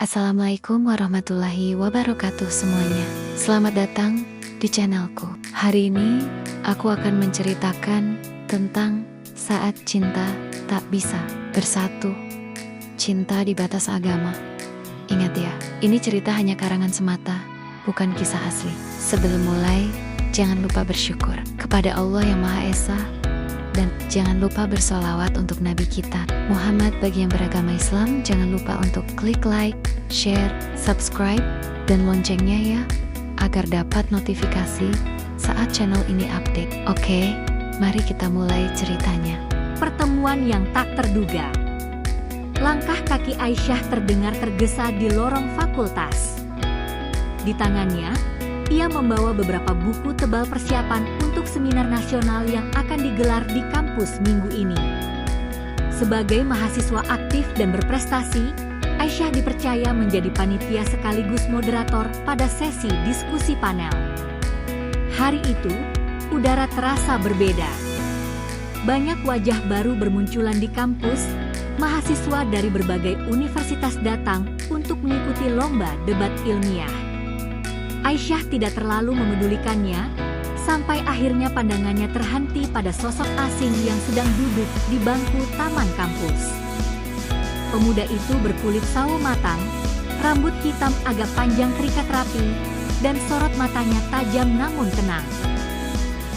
Assalamualaikum warahmatullahi wabarakatuh semuanya. Selamat datang di channelku. Hari ini aku akan menceritakan tentang saat cinta tak bisa bersatu. Cinta di batas agama. Ingat ya, ini cerita hanya karangan semata, bukan kisah asli. Sebelum mulai, jangan lupa bersyukur kepada Allah yang Maha Esa. Dan jangan lupa bersolawat untuk Nabi kita Muhammad. Bagi yang beragama Islam, jangan lupa untuk klik like, share, subscribe, dan loncengnya ya, agar dapat notifikasi saat channel ini update. Oke, mari kita mulai ceritanya. Pertemuan yang tak terduga. Langkah kaki Aisyah terdengar tergesa di lorong fakultas. Di tangannya, ia membawa beberapa buku tebal persiapan untuk seminar nasional yang akan digelar di kampus minggu ini. Sebagai mahasiswa aktif dan berprestasi, Aisyah dipercaya menjadi panitia sekaligus moderator pada sesi diskusi panel. Hari itu, udara terasa berbeda. Banyak wajah baru bermunculan di kampus, mahasiswa dari berbagai universitas datang untuk mengikuti lomba debat ilmiah. Aisyah tidak terlalu memedulikannya, sampai akhirnya pandangannya terhenti pada sosok asing yang sedang duduk di bangku taman kampus. Pemuda itu berkulit sawo matang, rambut hitam agak panjang terikat rapi, dan sorot matanya tajam namun tenang.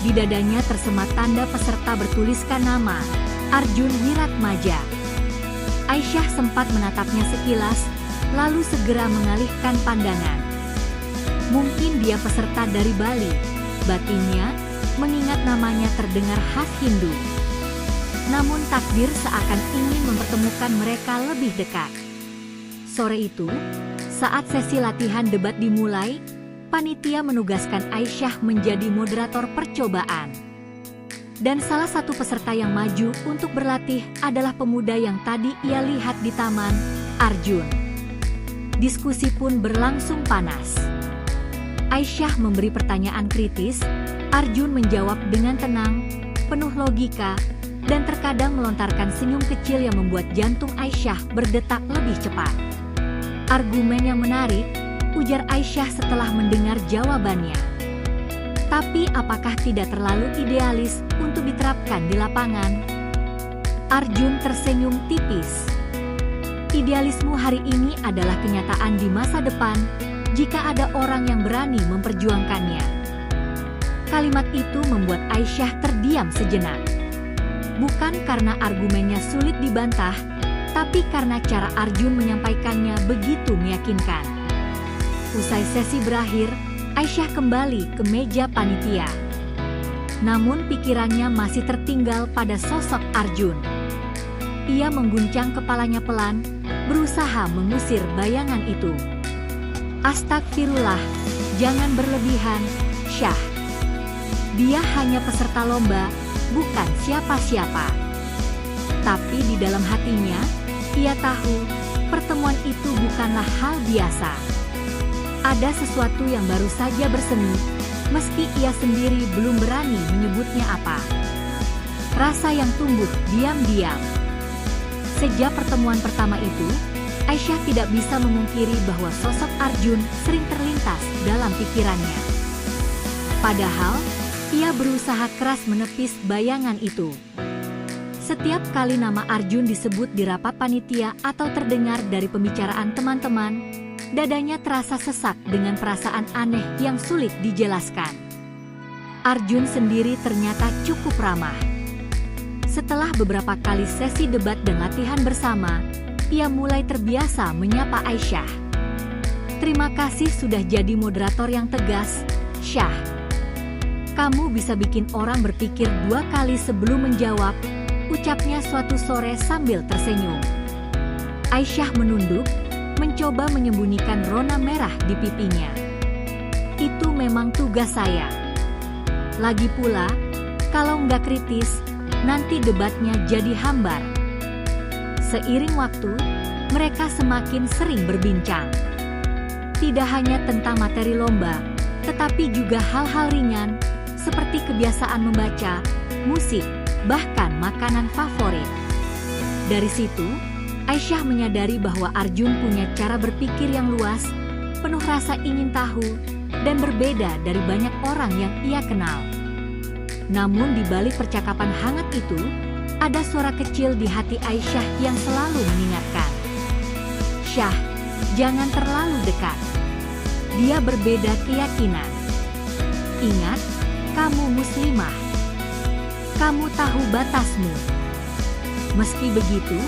Di dadanya tersemat tanda peserta bertuliskan nama, Arjun Wiratmaja. Aisyah sempat menatapnya sekilas, lalu segera mengalihkan pandangan. Mungkin dia peserta dari Bali, batinnya, mengingat namanya terdengar khas Hindu. Namun takdir seakan ingin mempertemukan mereka lebih dekat. Sore itu, saat sesi latihan debat dimulai, panitia menugaskan Aisyah menjadi moderator percobaan. Dan salah satu peserta yang maju untuk berlatih adalah pemuda yang tadi ia lihat di taman, Arjun. Diskusi pun berlangsung panas. Aisyah memberi pertanyaan kritis, Arjun menjawab dengan tenang, penuh logika, dan terkadang melontarkan senyum kecil yang membuat jantung Aisyah berdetak lebih cepat. Argumen yang menarik, ujar Aisyah setelah mendengar jawabannya. Tapi apakah tidak terlalu idealis untuk diterapkan di lapangan? Arjun tersenyum tipis. Idealisme hari ini adalah kenyataan di masa depan, jika ada orang yang berani memperjuangkannya. Kalimat itu membuat Aisyah terdiam sejenak. Bukan karena argumennya sulit dibantah, tapi karena cara Arjun menyampaikannya begitu meyakinkan. Usai sesi berakhir, Aisyah kembali ke meja panitia. Namun pikirannya masih tertinggal pada sosok Arjun. Ia mengguncang kepalanya pelan, berusaha mengusir bayangan itu. Astagfirullah, jangan berlebihan, Syah. Dia hanya peserta lomba, bukan siapa-siapa. Tapi di dalam hatinya, ia tahu pertemuan itu bukanlah hal biasa. Ada sesuatu yang baru saja bersemi, meski ia sendiri belum berani menyebutnya apa. Rasa yang tumbuh diam-diam. Sejak pertemuan pertama itu, Aisyah tidak bisa memungkiri bahwa sosok Arjun sering terlintas dalam pikirannya. Padahal, ia berusaha keras menepis bayangan itu. Setiap kali nama Arjun disebut di rapat panitia atau terdengar dari pembicaraan teman-teman, dadanya terasa sesak dengan perasaan aneh yang sulit dijelaskan. Arjun sendiri ternyata cukup ramah. Setelah beberapa kali sesi debat dan latihan bersama, ia mulai terbiasa menyapa Aisyah. Terima kasih sudah jadi moderator yang tegas, Syah. Kamu bisa bikin orang berpikir dua kali sebelum menjawab, ucapnya suatu sore sambil tersenyum. Aisyah menunduk, mencoba menyembunyikan rona merah di pipinya. Itu memang tugas saya. Lagi pula, kalau nggak kritis, nanti debatnya jadi hambar. Seiring waktu, mereka semakin sering berbincang. Tidak hanya tentang materi lomba, tetapi juga hal-hal ringan, seperti kebiasaan membaca, musik, bahkan makanan favorit. Dari situ, Aisyah menyadari bahwa Arjun punya cara berpikir yang luas, penuh rasa ingin tahu, dan berbeda dari banyak orang yang ia kenal. Namun di balik percakapan hangat itu, ada suara kecil di hati Aisyah yang selalu mengingatkan. Syah, jangan terlalu dekat. Dia berbeda keyakinan. Ingat, kamu muslimah. Kamu tahu batasmu. Meski begitu,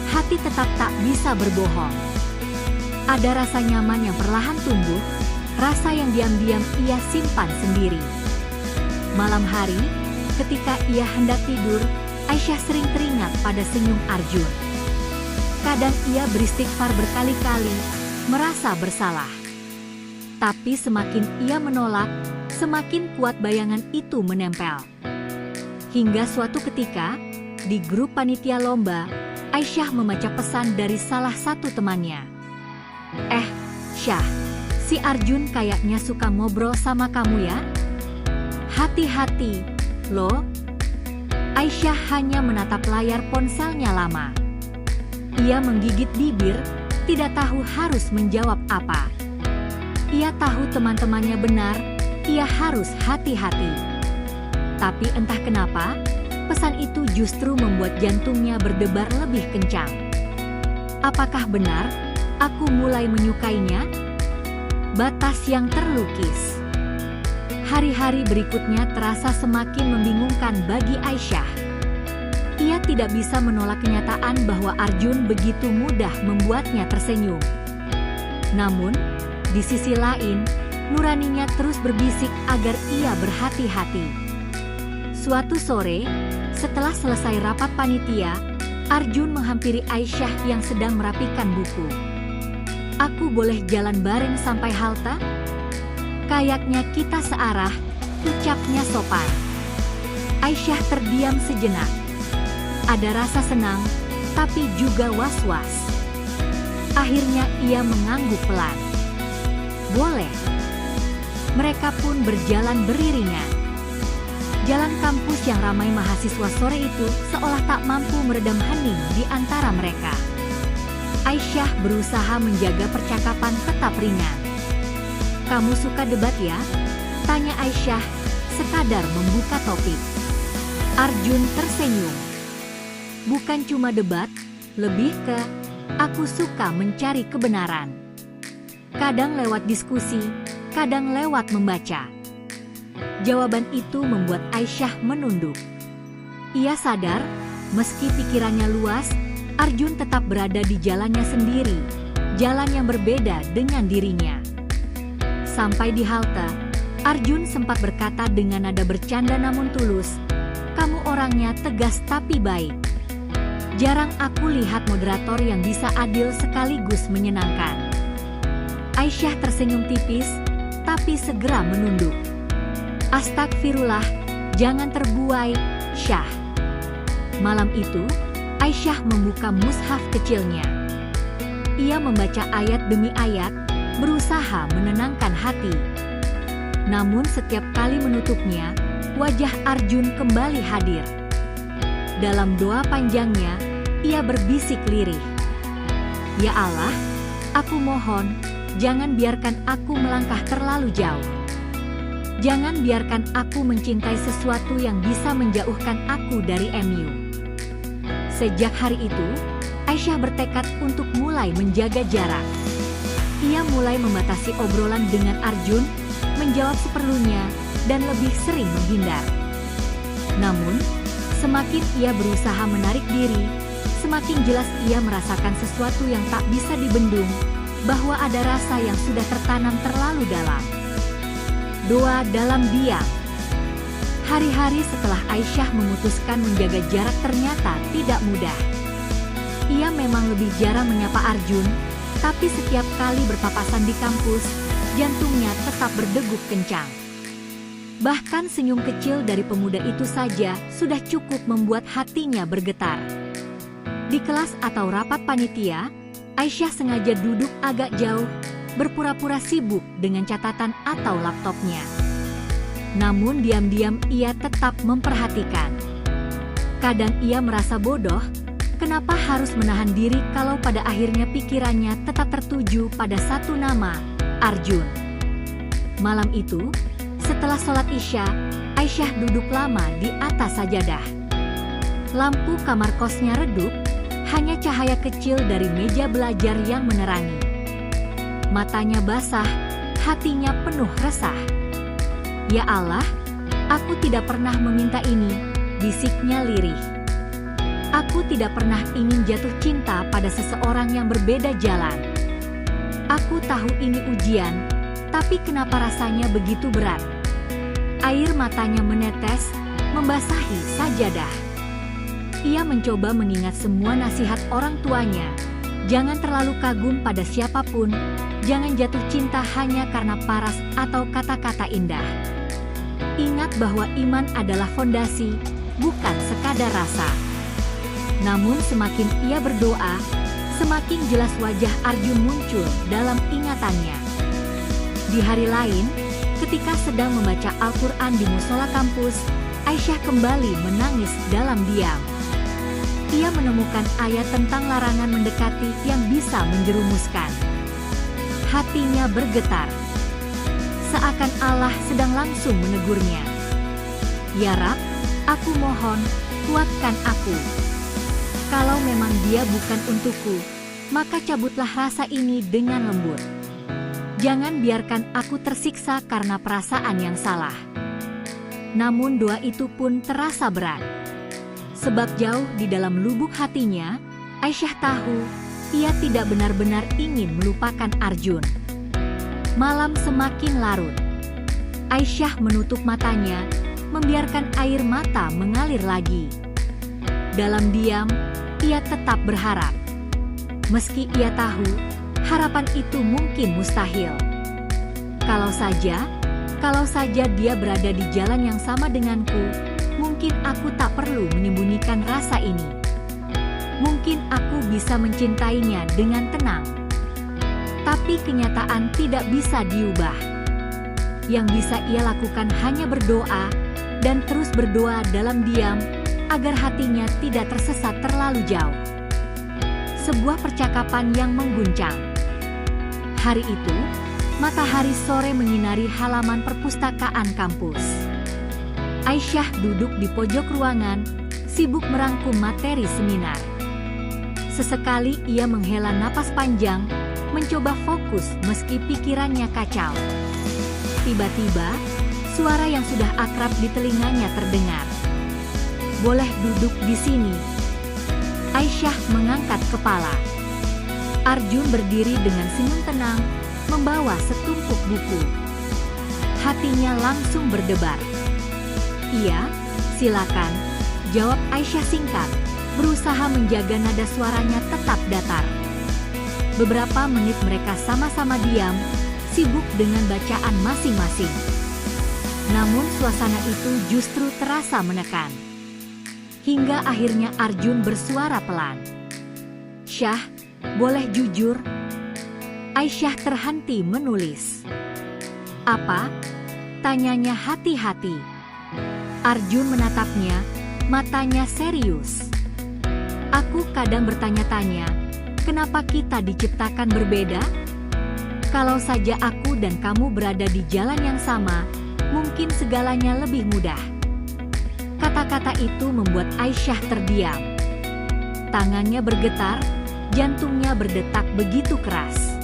hati tetap tak bisa berbohong. Ada rasa nyaman yang perlahan tumbuh, rasa yang diam-diam ia simpan sendiri. Malam hari, ketika ia hendak tidur, Aisyah sering teringat pada senyum Arjun. Kadang ia beristighfar berkali-kali, merasa bersalah. Tapi semakin ia menolak, semakin kuat bayangan itu menempel. Hingga suatu ketika, di grup panitia lomba, Aisyah membaca pesan dari salah satu temannya. Syah, si Arjun kayaknya suka ngobrol sama kamu ya? Hati-hati, loh. Aisyah hanya menatap layar ponselnya lama. Ia menggigit bibir, tidak tahu harus menjawab apa. Ia tahu teman-temannya benar, ia harus hati-hati. Tapi entah kenapa, pesan itu justru membuat jantungnya berdebar lebih kencang. Apakah benar, aku mulai menyukainya? Batas yang terlukis. Hari-hari berikutnya terasa semakin membingungkan bagi Aisyah. Ia tidak bisa menolak kenyataan bahwa Arjun begitu mudah membuatnya tersenyum. Namun, di sisi lain, nuraninya terus berbisik agar ia berhati-hati. Suatu sore, setelah selesai rapat panitia, Arjun menghampiri Aisyah yang sedang merapikan buku. Aku boleh jalan bareng sampai halte? Kayaknya kita searah, ucapnya sopan. Aisyah terdiam sejenak. Ada rasa senang, tapi juga was-was. Akhirnya ia mengangguk pelan. Boleh. Mereka pun berjalan beriringan. Jalan kampus yang ramai mahasiswa sore itu seolah tak mampu meredam hening di antara mereka. Aisyah berusaha menjaga percakapan tetap ringan. Kamu suka debat ya? Tanya Aisyah, sekadar membuka topik. Arjun tersenyum. Bukan cuma debat, lebih ke, aku suka mencari kebenaran. Kadang lewat diskusi, kadang lewat membaca. Jawaban itu membuat Aisyah menunduk. Ia sadar, meski pikirannya luas, Arjun tetap berada di jalannya sendiri, jalan yang berbeda dengan dirinya. Sampai di halte, Arjun sempat berkata dengan nada bercanda namun tulus, kamu orangnya tegas tapi baik. Jarang aku lihat moderator yang bisa adil sekaligus menyenangkan. Aisyah tersenyum tipis, tapi segera menunduk. Astagfirullah, jangan terbuai, Syah. Malam itu, Aisyah membuka mushaf kecilnya. Ia membaca ayat demi ayat, berusaha menenangkan hati. Namun setiap kali menutupnya, wajah Arjun kembali hadir. Dalam doa panjangnya, ia berbisik lirih. Ya Allah, aku mohon, jangan biarkan aku melangkah terlalu jauh. Jangan biarkan aku mencintai sesuatu yang bisa menjauhkan aku dari MU. Sejak hari itu, Aisyah bertekad untuk mulai menjaga jarak. Ia mulai membatasi obrolan dengan Arjun, menjawab seperlunya, dan lebih sering menghindar. Namun, semakin ia berusaha menarik diri, semakin jelas ia merasakan sesuatu yang tak bisa dibendung, bahwa ada rasa yang sudah tertanam terlalu dalam. Doa dalam diam. Hari-hari setelah Aisyah memutuskan menjaga jarak ternyata tidak mudah. Ia memang lebih jarang menyapa Arjun, tapi setiap kali berpapasan di kampus, jantungnya tetap berdegup kencang. Bahkan senyum kecil dari pemuda itu saja sudah cukup membuat hatinya bergetar. Di kelas atau rapat panitia, Aisyah sengaja duduk agak jauh, berpura-pura sibuk dengan catatan atau laptopnya. Namun diam-diam ia tetap memperhatikan. Kadang ia merasa bodoh, Kenapa harus menahan diri kalau pada akhirnya pikirannya tetap tertuju pada satu nama, Arjun? Malam itu, setelah sholat Isya, Aisyah duduk lama di atas sajadah. Lampu kamar kosnya redup, hanya cahaya kecil dari meja belajar yang menerangi. Matanya basah, hatinya penuh resah. Ya Allah, aku tidak pernah meminta ini, bisiknya lirih. Aku tidak pernah ingin jatuh cinta pada seseorang yang berbeda jalan. Aku tahu ini ujian, tapi kenapa rasanya begitu berat? Air matanya menetes, membasahi sajadah. Ia mencoba mengingat semua nasihat orang tuanya. Jangan terlalu kagum pada siapapun, jangan jatuh cinta hanya karena paras atau kata-kata indah. Ingat bahwa iman adalah fondasi, bukan sekadar rasa. Namun semakin ia berdoa, semakin jelas wajah Arjun muncul dalam ingatannya. Di hari lain, ketika sedang membaca Al-Quran di musola kampus, Aisyah kembali menangis dalam diam. Ia menemukan ayat tentang larangan mendekati yang bisa menjerumuskan. Hatinya bergetar. Seakan Allah sedang langsung menegurnya. Ya Rab, aku mohon, kuatkan aku. Kalau memang dia bukan untukku, maka cabutlah rasa ini dengan lembut. Jangan biarkan aku tersiksa karena perasaan yang salah. Namun doa itu pun terasa berat. Sebab jauh di dalam lubuk hatinya, Aisyah tahu ia tidak benar-benar ingin melupakan Arjun. Malam semakin larut. Aisyah menutup matanya, membiarkan air mata mengalir lagi. Dalam diam, ia tetap berharap. Meski ia tahu, harapan itu mungkin mustahil. Kalau saja dia berada di jalan yang sama denganku, mungkin aku tak perlu menyembunyikan rasa ini. Mungkin aku bisa mencintainya dengan tenang. Tapi kenyataan tidak bisa diubah. Yang bisa ia lakukan hanya berdoa, dan terus berdoa dalam diam, agar hatinya tidak tersesat terlalu jauh. Sebuah percakapan yang mengguncang. Hari itu, matahari sore menyinari halaman perpustakaan kampus. Aisyah duduk di pojok ruangan, sibuk merangkum materi seminar. Sesekali ia menghela napas panjang, mencoba fokus meski pikirannya kacau. Tiba-tiba, suara yang sudah akrab di telinganya terdengar. Boleh duduk di sini. Aisyah mengangkat kepala. Arjun berdiri dengan senyum tenang, membawa setumpuk buku. Hatinya langsung berdebar. Iya, silakan, jawab Aisyah singkat, berusaha menjaga nada suaranya tetap datar. Beberapa menit mereka sama-sama diam, sibuk dengan bacaan masing-masing. Namun suasana itu justru terasa menekan. Hingga akhirnya Arjun bersuara pelan. Syah, boleh jujur? Aisyah terhenti menulis. Apa? Tanyanya hati-hati. Arjun menatapnya, matanya serius. Aku kadang bertanya-tanya, kenapa kita diciptakan berbeda? Kalau saja aku dan kamu berada di jalan yang sama, mungkin segalanya lebih mudah. Kata-kata itu membuat Aisyah terdiam. Tangannya bergetar, jantungnya berdetak begitu keras.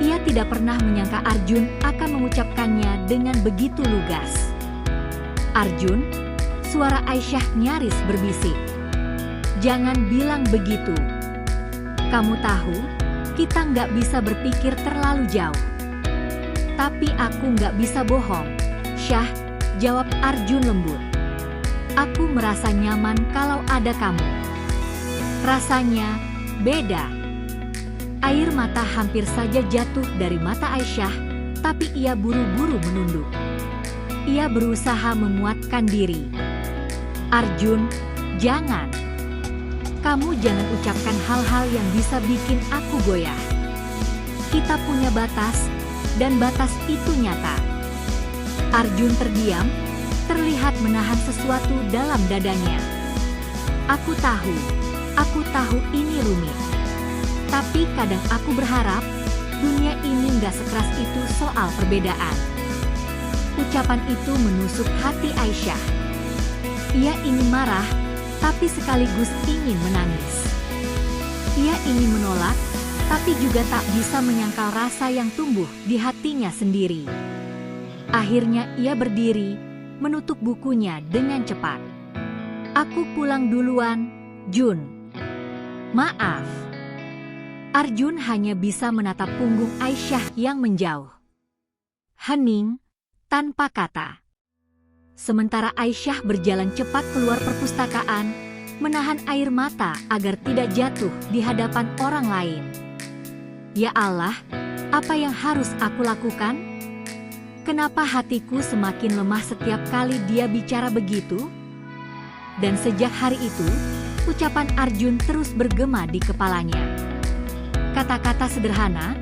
Ia tidak pernah menyangka Arjun akan mengucapkannya dengan begitu lugas. Arjun, suara Aisyah nyaris berbisik. Jangan bilang begitu. Kamu tahu, kita nggak bisa berpikir terlalu jauh. Tapi aku nggak bisa bohong, Syah, jawab Arjun lembut. Aku merasa nyaman kalau ada kamu. Rasanya beda. Air mata hampir saja jatuh dari mata Aisyah, tapi ia buru-buru menunduk. Ia berusaha memuatkan diri. Arjun, jangan. Kamu jangan ucapkan hal-hal yang bisa bikin aku goyah. Kita punya batas, dan batas itu nyata. Arjun terdiam, terlihat menahan sesuatu dalam dadanya. Aku tahu, Aku tahu ini rumit. Tapi kadang aku berharap dunia ini nggak sekeras itu soal perbedaan. Ucapan itu menusuk hati Aisyah. Ia ingin marah, tapi sekaligus ingin menangis. Ia ingin menolak, tapi juga tak bisa menyangkal rasa yang tumbuh di hatinya sendiri. Akhirnya ia berdiri, menutup bukunya dengan cepat. Aku pulang duluan, Jun. Maaf. Arjun hanya bisa menatap punggung Aisyah yang menjauh. Hening, tanpa kata. Sementara Aisyah berjalan cepat keluar perpustakaan, menahan air mata agar tidak jatuh di hadapan orang lain. Ya Allah, apa yang harus aku lakukan? Kenapa hatiku semakin lemah setiap kali dia bicara begitu? Dan sejak hari itu, ucapan Arjun terus bergema di kepalanya. Kata-kata sederhana,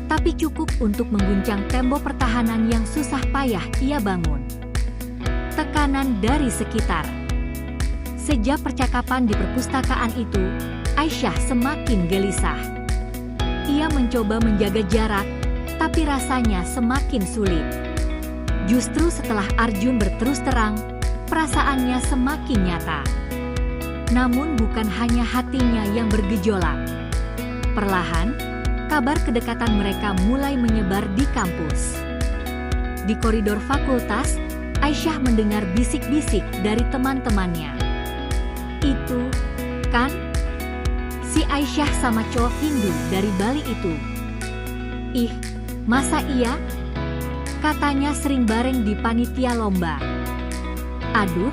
tapi cukup untuk mengguncang tembok pertahanan yang susah payah ia bangun. Tekanan dari sekitar. Sejak percakapan di perpustakaan itu, Aisyah semakin gelisah. Ia mencoba menjaga jarak, tapi rasanya semakin sulit. Justru setelah Arjun berterus terang, perasaannya semakin nyata. Namun bukan hanya hatinya yang bergejolak. Perlahan, kabar kedekatan mereka mulai menyebar di kampus. Di koridor fakultas, Aisyah mendengar bisik-bisik dari teman-temannya. Itu, kan? Si Aisyah sama cowok Hindu dari Bali itu. Ih, masa iya? Katanya sering bareng di panitia lomba. Aduh,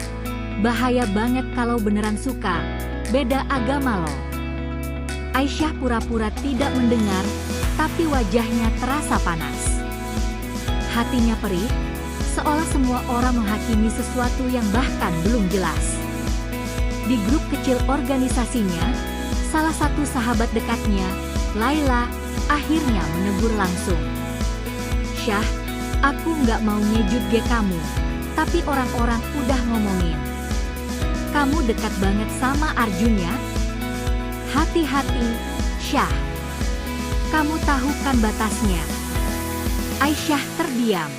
bahaya banget kalau beneran suka, beda agama loh. Aisyah pura-pura tidak mendengar, tapi wajahnya terasa panas. Hatinya perih, seolah semua orang menghakimi sesuatu yang bahkan belum jelas. Di grup kecil organisasinya, salah satu sahabat dekatnya, Laila, akhirnya menegur langsung. Syah, aku nggak mau ngejut kamu, tapi orang-orang udah ngomongin. Kamu dekat banget sama Arjun ya? Hati-hati, Syah. Kamu tahu kan batasnya. Aisyah terdiam.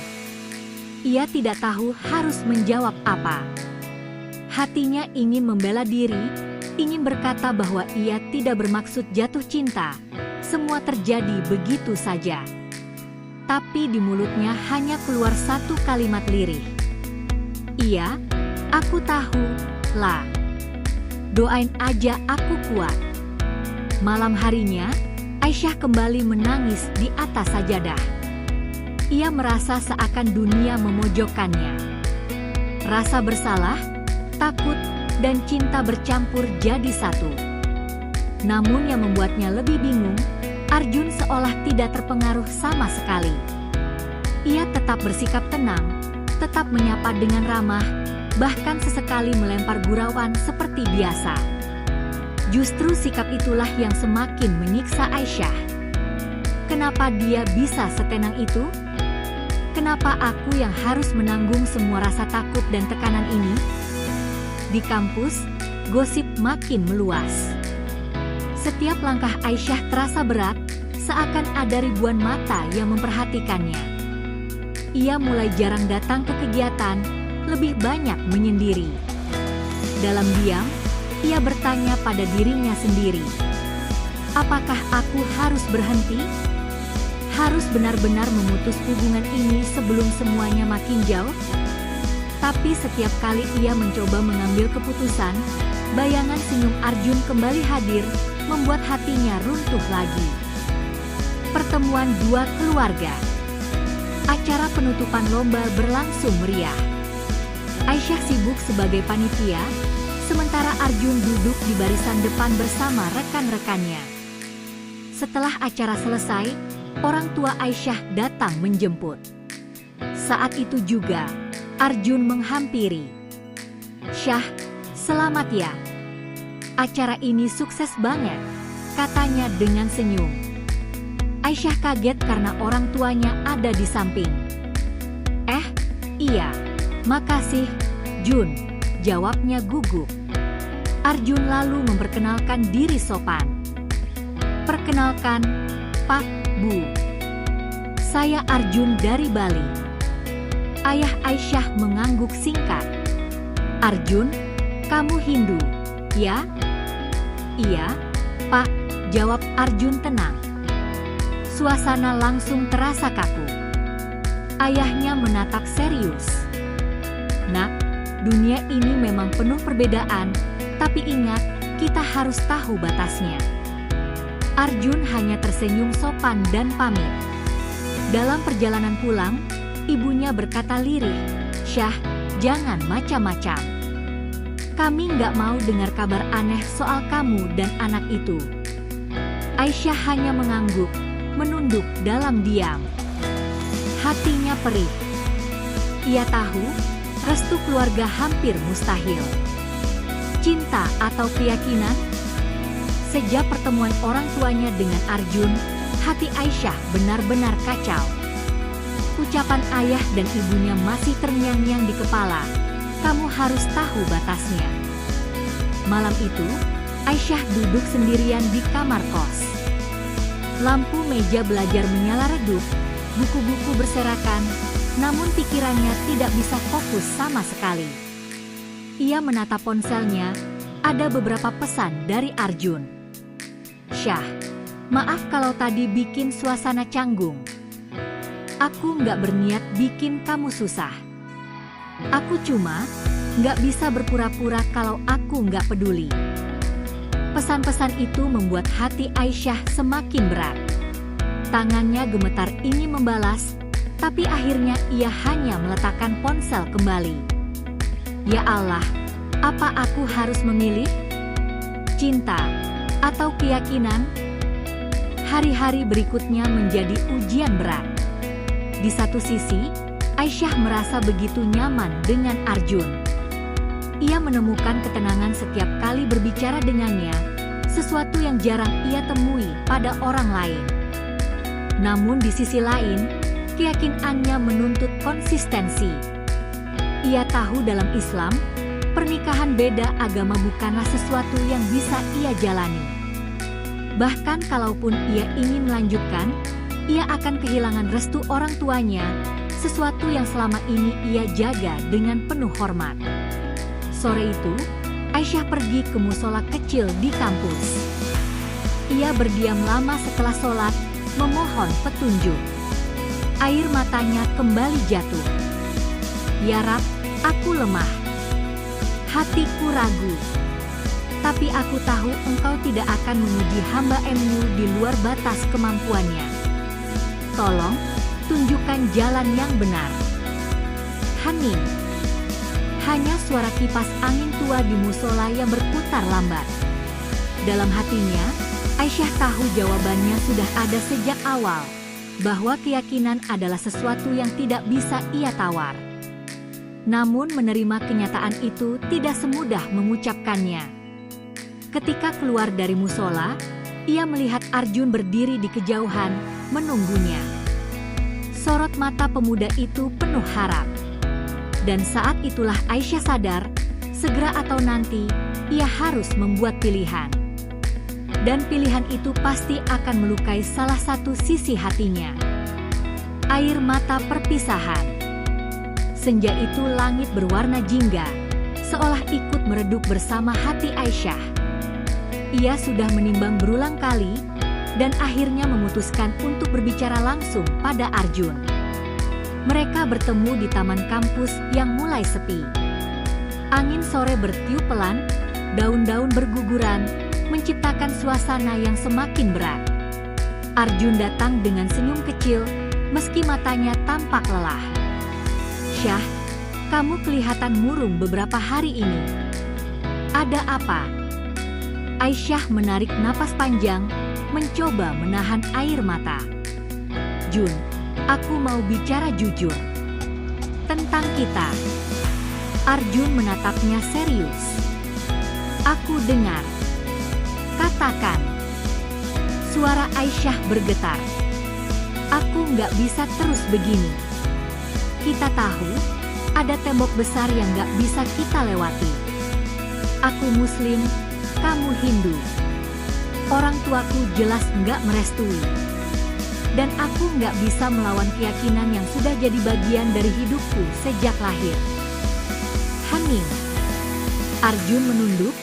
Ia tidak tahu harus menjawab apa. Hatinya ingin membela diri, ingin berkata bahwa ia tidak bermaksud jatuh cinta. Semua terjadi begitu saja. Tapi di mulutnya hanya keluar satu kalimat lirih. Iya, aku tahu, lah. Doain aja aku kuat. Malam harinya, Aisyah kembali menangis di atas sajadah. Ia merasa seakan dunia memojokkannya. Rasa bersalah, takut, dan cinta bercampur jadi satu. Namun yang membuatnya lebih bingung, Arjun seolah tidak terpengaruh sama sekali. Ia tetap bersikap tenang, tetap menyapa dengan ramah, bahkan sesekali melempar gurauan seperti biasa. Justru sikap itulah yang semakin menyiksa Aisyah. Kenapa dia bisa setenang itu? Kenapa aku yang harus menanggung semua rasa takut dan tekanan ini? Di kampus, gosip makin meluas. Setiap langkah Aisyah terasa berat, seakan ada ribuan mata yang memperhatikannya. Ia mulai jarang datang ke kegiatan, lebih banyak menyendiri. Dalam diam, ia bertanya pada dirinya sendiri. Apakah aku harus berhenti? Harus benar-benar memutus hubungan ini sebelum semuanya makin jauh? Tapi setiap kali ia mencoba mengambil keputusan, bayangan senyum Arjun kembali hadir, membuat hatinya runtuh lagi. Pertemuan dua keluarga. Acara penutupan lomba berlangsung meriah. Aisyah sibuk sebagai panitia, sementara Arjun duduk di barisan depan bersama rekan-rekannya. Setelah acara selesai, orang tua Aisyah datang menjemput. Saat itu juga, Arjun menghampiri. Syah, selamat ya. Acara ini sukses banget, katanya dengan senyum. Aisyah kaget karena orang tuanya ada di samping. Iya, makasih, Jun, jawabnya gugup. Arjun lalu memperkenalkan diri sopan. "Perkenalkan, Pak, Bu. Saya Arjun dari Bali." Ayah Aisyah mengangguk singkat. "Arjun, kamu Hindu, ya?" "Iya, Pak," jawab Arjun tenang. Suasana langsung terasa kaku. Ayahnya menatap serius. "Nak, dunia ini memang penuh perbedaan, tapi ingat, kita harus tahu batasnya." Arjun hanya tersenyum sopan dan pamit. Dalam perjalanan pulang, ibunya berkata lirih, "Syah, jangan macam-macam. Kami nggak mau dengar kabar aneh soal kamu dan anak itu." Aisyah hanya mengangguk, menunduk dalam diam. Hatinya perih. Ia tahu, restu keluarga hampir mustahil. Cinta atau keyakinan? Sejak pertemuan orang tuanya dengan Arjun, hati Aisyah benar-benar kacau. Ucapan ayah dan ibunya masih terngiang-ngiang di kepala. "Kamu harus tahu batasnya." Malam itu, Aisyah duduk sendirian di kamar kos. Lampu meja belajar menyala redup, buku-buku berserakan, namun pikirannya tidak bisa fokus sama sekali. Ia menatap ponselnya, ada beberapa pesan dari Arjun. "Syah, maaf kalau tadi bikin suasana canggung. Aku nggak berniat bikin kamu susah. Aku cuma nggak bisa berpura-pura kalau aku nggak peduli." Pesan-pesan itu membuat hati Aisyah semakin berat. Tangannya gemetar ingin membalas, tapi akhirnya ia hanya meletakkan ponsel kembali. Ya Allah, apa aku harus memilih? Cinta atau keyakinan? Hari-hari berikutnya menjadi ujian berat. Di satu sisi, Aisyah merasa begitu nyaman dengan Arjun. Ia menemukan ketenangan setiap kali berbicara dengannya, sesuatu yang jarang ia temui pada orang lain. Namun di sisi lain, keyakinannya menuntut konsistensi. Ia tahu dalam Islam, pernikahan beda agama bukanlah sesuatu yang bisa ia jalani. Bahkan kalaupun ia ingin melanjutkan, ia akan kehilangan restu orang tuanya, sesuatu yang selama ini ia jaga dengan penuh hormat. Sore itu, Aisyah pergi ke musola kecil di kampus. Ia berdiam lama setelah sholat, memohon petunjuk. Air matanya kembali jatuh. "Ya Rab, aku lemah. Hatiku ragu. Tapi aku tahu Engkau tidak akan menguji hamba-Mu di luar batas kemampuannya. Tolong, tunjukkan jalan yang benar." Hening. Hanya suara kipas angin tua di musola yang berputar lambat. Dalam hatinya, Aisyah tahu jawabannya sudah ada sejak awal, bahwa keyakinan adalah sesuatu yang tidak bisa ia tawar. Namun menerima kenyataan itu tidak semudah mengucapkannya. Ketika keluar dari musola, ia melihat Arjun berdiri di kejauhan, menunggunya. Sorot mata pemuda itu penuh harap. Dan saat itulah Aisyah sadar, segera atau nanti, ia harus membuat pilihan. Dan pilihan itu pasti akan melukai salah satu sisi hatinya. Air mata perpisahan. Senja itu langit berwarna jingga, seolah ikut meredup bersama hati Aisyah. Ia sudah menimbang berulang kali, dan akhirnya memutuskan untuk berbicara langsung pada Arjun. Mereka bertemu di taman kampus yang mulai sepi. Angin sore bertiup pelan, daun-daun berguguran, menciptakan suasana yang semakin berat. Arjun datang dengan senyum kecil, meski matanya tampak lelah. "Syah, kamu kelihatan murung beberapa hari ini. Ada apa?" Aisyah menarik napas panjang, mencoba menahan air mata. "Jun, aku mau bicara jujur tentang kita." Arjun menatapnya serius. "Aku dengar. Katakan." Suara Aisyah bergetar. "Aku nggak bisa terus begini. Kita tahu, ada tembok besar yang nggak bisa kita lewati. Aku Muslim, kamu Hindu. Orang tuaku jelas nggak merestui. Dan aku nggak bisa melawan keyakinan yang sudah jadi bagian dari hidupku sejak lahir. Hening. Arjun menunduk,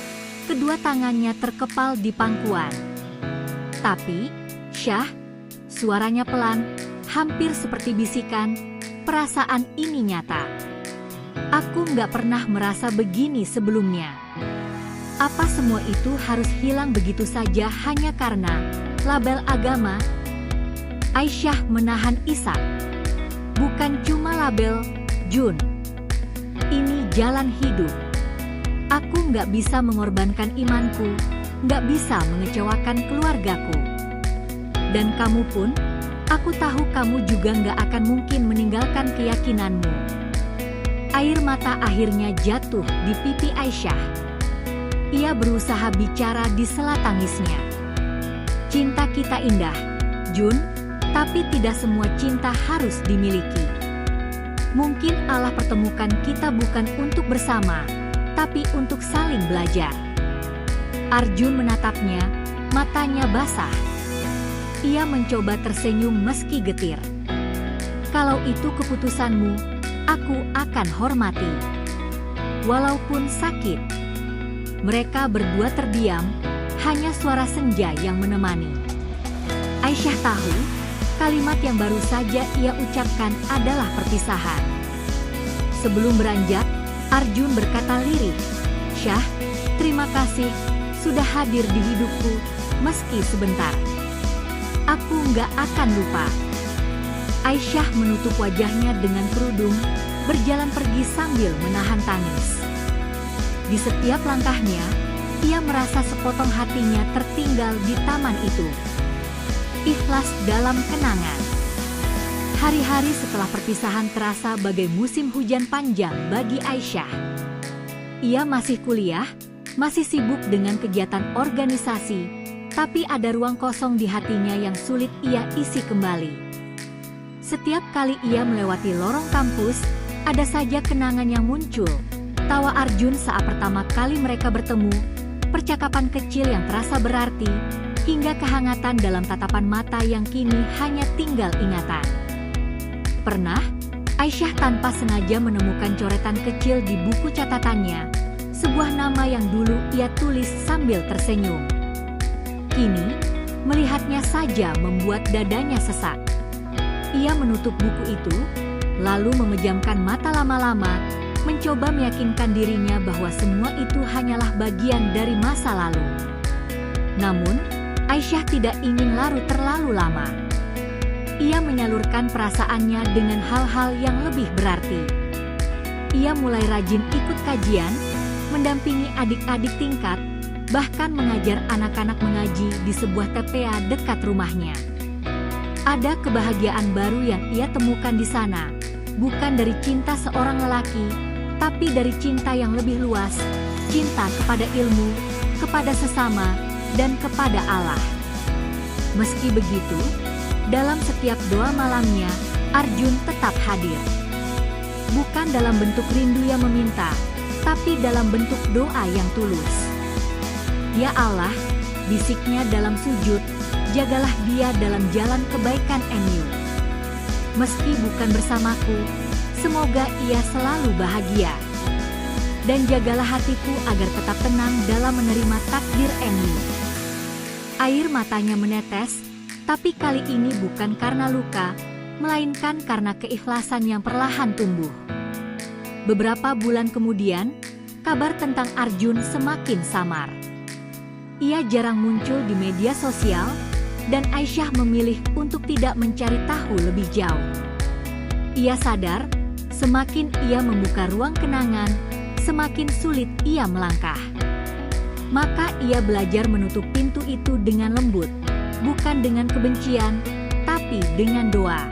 kedua tangannya terkepal di pangkuan. Tapi, Syah, suaranya pelan, hampir seperti bisikan, perasaan ini nyata. Aku nggak pernah merasa begini sebelumnya. Apa semua itu harus hilang begitu saja hanya karena label agama? Aisyah menahan isak. Bukan cuma label, Jun. Ini jalan hidup. Aku nggak bisa mengorbankan imanku, nggak bisa mengecewakan keluargaku. Dan kamu pun, aku tahu kamu juga nggak akan mungkin meninggalkan keyakinanmu. Air mata akhirnya jatuh di pipi Aisyah. Ia berusaha bicara di sela tangisnya. Cinta kita indah, Jun, tapi tidak semua cinta harus dimiliki. Mungkin Allah pertemukan kita bukan untuk bersama, tapi untuk saling belajar. Arjun menatapnya, matanya basah. Ia mencoba tersenyum meski getir. Kalau itu keputusanmu, aku akan hormati. Walaupun sakit. Mereka berdua terdiam, hanya suara senja yang menemani. Aisyah tahu, kalimat yang baru saja ia ucapkan adalah perpisahan. Sebelum beranjak, Arjun berkata lirih, "Syah, terima kasih sudah hadir di hidupku, meski sebentar. Aku nggak akan lupa." Aisyah menutup wajahnya dengan kerudung, berjalan pergi sambil menahan tangis. Di setiap langkahnya, ia merasa sepotong hatinya tertinggal di taman itu. Ikhlas dalam kenangan. Hari-hari setelah perpisahan terasa bagai musim hujan panjang bagi Aisyah. Ia masih kuliah, masih sibuk dengan kegiatan organisasi, tapi ada ruang kosong di hatinya yang sulit ia isi kembali. Setiap kali ia melewati lorong kampus, ada saja kenangan yang muncul. Tawa Arjun saat pertama kali mereka bertemu, percakapan kecil yang terasa berarti, hingga kehangatan dalam tatapan mata yang kini hanya tinggal ingatan. Pernah, Aisyah tanpa sengaja menemukan coretan kecil di buku catatannya, sebuah nama yang dulu ia tulis sambil tersenyum. Kini, melihatnya saja membuat dadanya sesak. Ia menutup buku itu, lalu memejamkan mata lama-lama, mencoba meyakinkan dirinya bahwa semua itu hanyalah bagian dari masa lalu. Namun, Aisyah tidak ingin larut terlalu lama. Ia menyalurkan perasaannya dengan hal-hal yang lebih berarti. Ia mulai rajin ikut kajian, mendampingi adik-adik tingkat, bahkan mengajar anak-anak mengaji di sebuah TPA dekat rumahnya. Ada kebahagiaan baru yang ia temukan di sana, bukan dari cinta seorang lelaki, tapi dari cinta yang lebih luas, cinta kepada ilmu, kepada sesama, dan kepada Allah. Meski begitu, dalam setiap doa malamnya, Arjun tetap hadir. Bukan dalam bentuk rindu yang meminta, tapi dalam bentuk doa yang tulus. Ya Allah, bisiknya dalam sujud, jagalah dia dalam jalan kebaikan MU. Meski bukan bersamaku, semoga ia selalu bahagia. Dan jagalah hatiku agar tetap tenang dalam menerima takdir MU. Air matanya menetes, tapi kali ini bukan karena luka, melainkan karena keikhlasan yang perlahan tumbuh. Beberapa bulan kemudian, kabar tentang Arjun semakin samar. Ia jarang muncul di media sosial, dan Aisyah memilih untuk tidak mencari tahu lebih jauh. Ia sadar, semakin ia membuka ruang kenangan, semakin sulit ia melangkah. Maka ia belajar menutup pintu itu dengan lembut, bukan dengan kebencian, tapi dengan doa.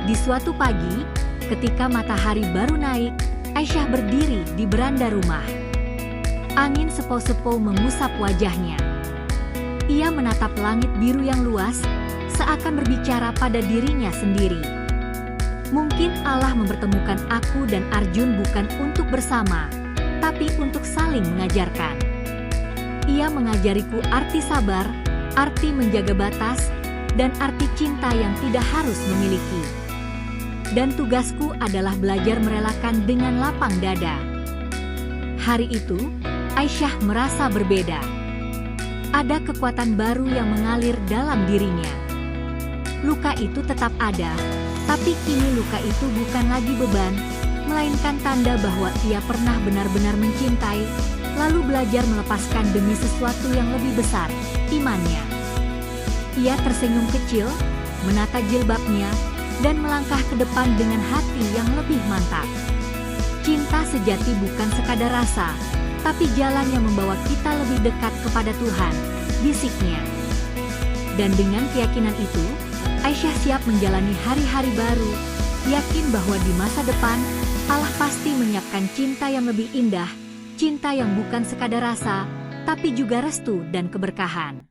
Di suatu pagi, ketika matahari baru naik, Aisyah berdiri di beranda rumah. Angin sepo-sepo mengusap wajahnya. Ia menatap langit biru yang luas, seakan berbicara pada dirinya sendiri. Mungkin Allah mempertemukan aku dan Arjun bukan untuk bersama, tetapi untuk saling mengajarkan. Ia mengajariku arti sabar, arti menjaga batas, dan arti cinta yang tidak harus memiliki. Dan tugasku adalah belajar merelakan dengan lapang dada. Hari itu, Aisyah merasa berbeda. Ada kekuatan baru yang mengalir dalam dirinya. Luka itu tetap ada, tapi kini luka itu bukan lagi beban, melainkan tanda bahwa ia pernah benar-benar mencintai, lalu belajar melepaskan demi sesuatu yang lebih besar, imannya. Ia tersenyum kecil, menata jilbabnya, dan melangkah ke depan dengan hati yang lebih mantap. Cinta sejati bukan sekadar rasa, tapi jalan yang membawa kita lebih dekat kepada Tuhan, bisiknya. Dan dengan keyakinan itu, Aisyah siap menjalani hari-hari baru, yakin bahwa di masa depan, Allah pasti menyiapkan cinta yang lebih indah, cinta yang bukan sekadar rasa, tapi juga restu dan keberkahan.